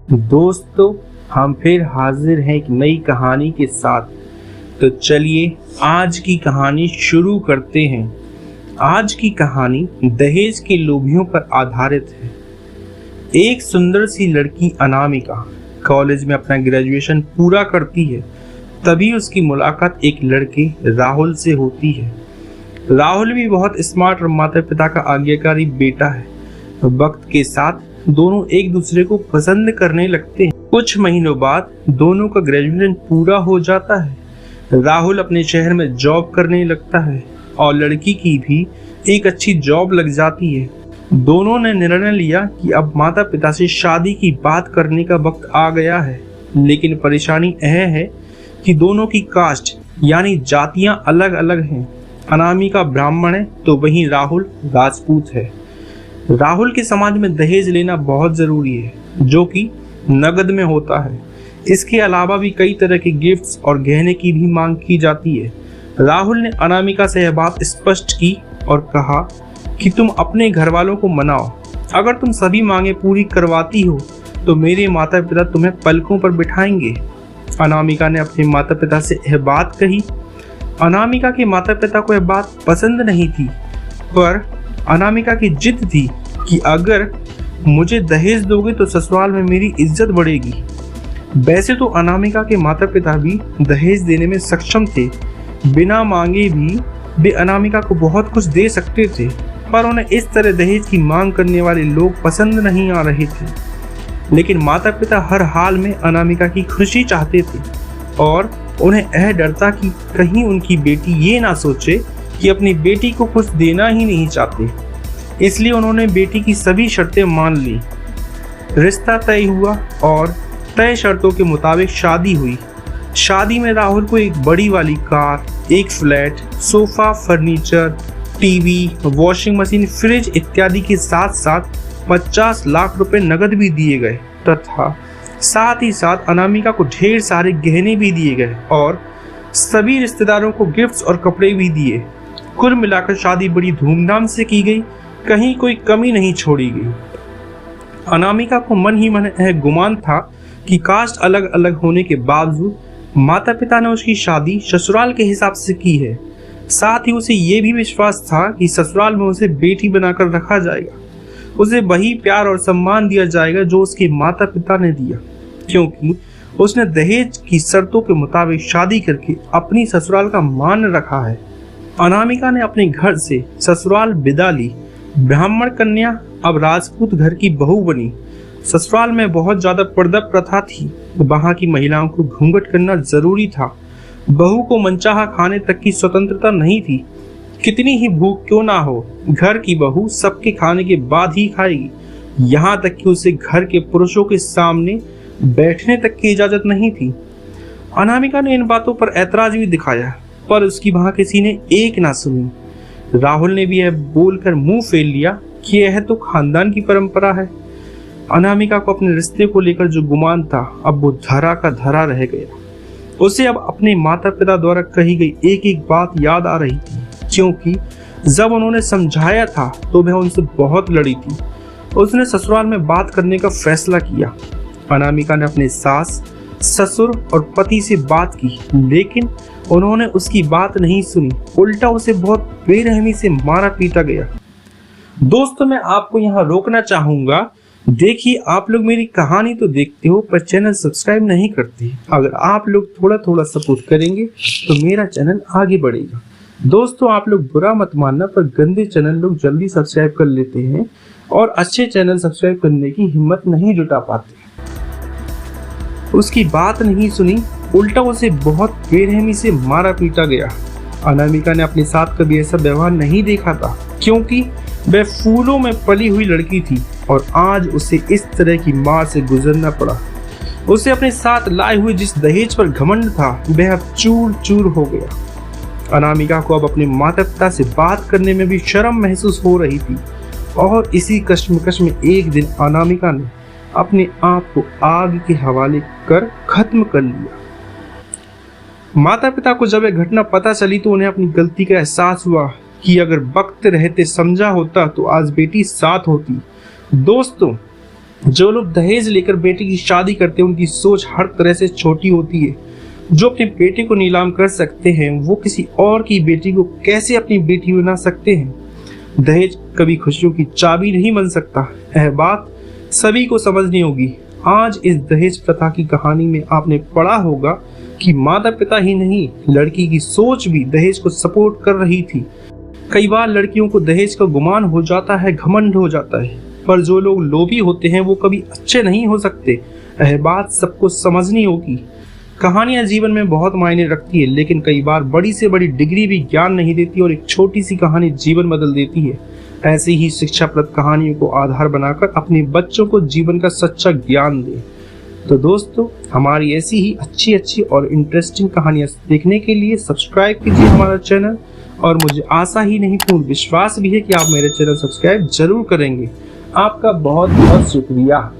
दोस्तों, हम फिर हाजिर हैं एक नई कहानी के साथ। तो चलिए आज की कहानी शुरू करते हैं। आज की कहानी दहेज के लोभियों पर आधारित है। एक सुंदर सी लड़की अनामिका कॉलेज में अपना ग्रेजुएशन पूरा करती है। तभी उसकी मुलाकात एक लड़के राहुल से होती है। राहुल भी बहुत स्मार्ट और माता पिता का आज्ञाकारी बेटा है। वक्त के साथ दोनों एक दूसरे को पसंद करने लगते हैं। कुछ महीनों बाद दोनों का ग्रेजुएशन पूरा हो जाता है। राहुल अपने शहर में जॉब करने लगता है और लड़की की भी एक अच्छी जॉब लग जाती है। दोनों ने निर्णय लिया कि अब माता पिता से शादी की बात करने का वक्त आ गया है। लेकिन परेशानी यह है कि दोनों की कास्ट यानी जातियां अलग अलग हैं। अनामिका ब्राह्मण है तो वहीं राहुल राजपूत है। राहुल के समाज में दहेज लेना बहुत जरूरी है, जो कि नगद में होता है। इसके अलावा भी कई तरह के गिफ्ट्स और गहने की भी मांग की जाती है। राहुल ने अनामिका से यह बात स्पष्ट की और कहा कि तुम अपने घर वालों को मनाओ। अगर तुम सभी मांगे पूरी करवाती हो तो मेरे माता पिता तुम्हें पलकों पर बिठाएंगे। अनामिका ने अपने माता पिता से यह बात कही। अनामिका के माता पिता को यह बात पसंद नहीं थी, पर अनामिका की जिद थी कि अगर मुझे दहेज दोगे तो ससुराल में मेरी इज्जत बढ़ेगी। वैसे तो अनामिका के माता पिता भी दहेज देने में सक्षम थे। बिना मांगे भी वे अनामिका को बहुत कुछ दे सकते थे, पर उन्हें इस तरह दहेज की मांग करने वाले लोग पसंद नहीं आ रहे थे। लेकिन माता पिता हर हाल में अनामिका की खुशी चाहते थे और उन्हें यह डर था कि कहीं उनकी बेटी ये ना सोचे कि अपनी बेटी को कुछ देना ही नहीं चाहते। इसलिए उन्होंने बेटी की सभी शर्तें मान ली। रिश्ता तय हुआ और तय शर्तों के मुताबिक शादी हुई। शादी में राहुल को एक बड़ी वाली कार, एक flat, sofa, furniture, TV, washing machine, fridge इत्यादि के साथ साथ 50 लाख रुपए नगद भी दिए गए तथा साथ ही साथ अनामिका को ढेर सारे गहने भी दिए गए और सभी रिश्तेदारों को गिफ्ट्स और कपड़े भी दिए। कुल मिलाकर शादी बड़ी धूमधाम से की गई, कहीं कोई कमी नहीं छोड़ी गई। अनामिका को मन ही मन यह गुमान था कि कास्ट अलग अलग होने के बावजूद माता पिता ने उसकी शादी ससुराल के हिसाब से की है। साथ ही उसे ये भी विश्वास था कि ससुराल में उसे बेटी बनाकर रखा जाएगा। उसे वही प्यार और सम्मान दिया जाएगा जो उसके माता पिता ने दिया, क्योंकि उसने दहेज की शर्तों के मुताबिक शादी करके अपनी ससुराल का मान रखा है। अनामिका ने अपने घर से ससुराल विदा ली। ब्राह्मण कन्या अब राजपूत घर की बहू बनी। ससुराल में बहुत ज्यादा पर्दा प्रथा थी। वहां की महिलाओं को घूंघट करना जरूरी था। बहू को मनचाहा खाने तक की स्वतंत्रता नहीं थी। कितनी ही भूख क्यों ना हो, घर की बहू सबके खाने के बाद ही खाएगी। यहाँ तक कि उसे घर के पुरुषों के सामने बैठने तक की इजाजत नहीं थी। अनामिका ने इन बातों पर ऐतराज भी दिखाया, पर उसकी वहां किसी ने एक ना सुनी। राहुल ने भी यह बोलकर मुंह फेर लिया कि यह तो खानदान की परंपरा है। अनामिका को अपने रिश्ते को लेकर जो गुमान था, अब वो धरा का धरा रह गया। उसे अब अपने माता पिता द्वारा कही गई एक एक बात याद आ रही थी, क्योंकि जब उन्होंने समझाया था तो वह उनसे बहुत लड़ी थी। उसने ससुराल में बात करने का फैसला किया। अनामिका ने अपने सास, ससुर और पति से बात की, लेकिन उन्होंने उसकी बात नहीं सुनी। उल्टा उसे बहुत बेरहमी से मारा पीटा गया। दोस्तों, मैं आपको यहाँ रोकना चाहूंगा। देखिए, आप लोग मेरी कहानी तो देखते हो पर चैनल सब्सक्राइब नहीं करते। अगर आप लोग थोड़ा थोड़ा सपोर्ट करेंगे तो मेरा चैनल आगे बढ़ेगा। दोस्तों, आप लोग बुरा मत मानना, पर गंदे चैनल लोग जल्दी सब्सक्राइब कर लेते हैं और अच्छे चैनल सब्सक्राइब करने की हिम्मत नहीं जुटा पाते। उसकी बात नहीं सुनी, उल्टा उसे बहुत बेरहमी से मारा पीटा गया। अनामिका ने अपने साथ कभी ऐसा व्यवहार नहीं देखा था, क्योंकि वह फूलों में पली हुई लड़की थी और आज उसे इस तरह की मार से गुजरना पड़ा। उसे अपने साथ लाए हुए जिस दहेज पर घमंड था, वह अब चूर चूर हो गया। अनामिका को अब अपने माता पिता से बात करने में भी शर्म महसूस हो रही थी और इसी कश्मकश में एक दिन अनामिका ने अपने आप को आग के हवाले कर खत्म कर लिया। माता पिता को जब यह घटना पता चली तो उन्हें अपनी गलती का एहसास हुआ कि अगर वक्त रहते समझा होता तो आज बेटी साथ होती। दोस्तों, जो लोग दहेज लेकर बेटे की शादी करते हैं उनकी सोच हर तरह से छोटी होती है। जो अपने बेटे को नीलाम कर सकते हैं वो किसी और की बेटी को कैसे अपनी बेटी बना सकते हैं। दहेज कभी खुशियों की चाबी नहीं बन सकता। यह बात सभी को समझनी होगी। आज इस दहेज प्रथा की कहानी में आपने पढ़ा होगा कि माता पिता ही नहीं, लड़की की सोच भी दहेज को सपोर्ट कर रही थी। कई बार लड़कियों को दहेज का गुमान हो जाता है, घमंड हो जाता है, पर जो लोग लोभी होते हैं वो कभी अच्छे नहीं हो सकते। यह बात सबको समझनी होगी। कहानियां जीवन में बहुत मायने रखती है, लेकिन कई बार बड़ी से बड़ी डिग्री भी ज्ञान नहीं देती और एक छोटी सी कहानी जीवन बदल देती है। ऐसी ही शिक्षाप्रद कहानियों को आधार बनाकर अपने बच्चों को जीवन का सच्चा ज्ञान दें। तो दोस्तों, हमारी ऐसी ही अच्छी और इंटरेस्टिंग कहानियां देखने के लिए सब्सक्राइब कीजिए हमारा चैनल, और मुझे आशा ही नहीं पूर्ण विश्वास भी है कि आप मेरे चैनल सब्सक्राइब जरूर करेंगे। आपका बहुत बहुत शुक्रिया।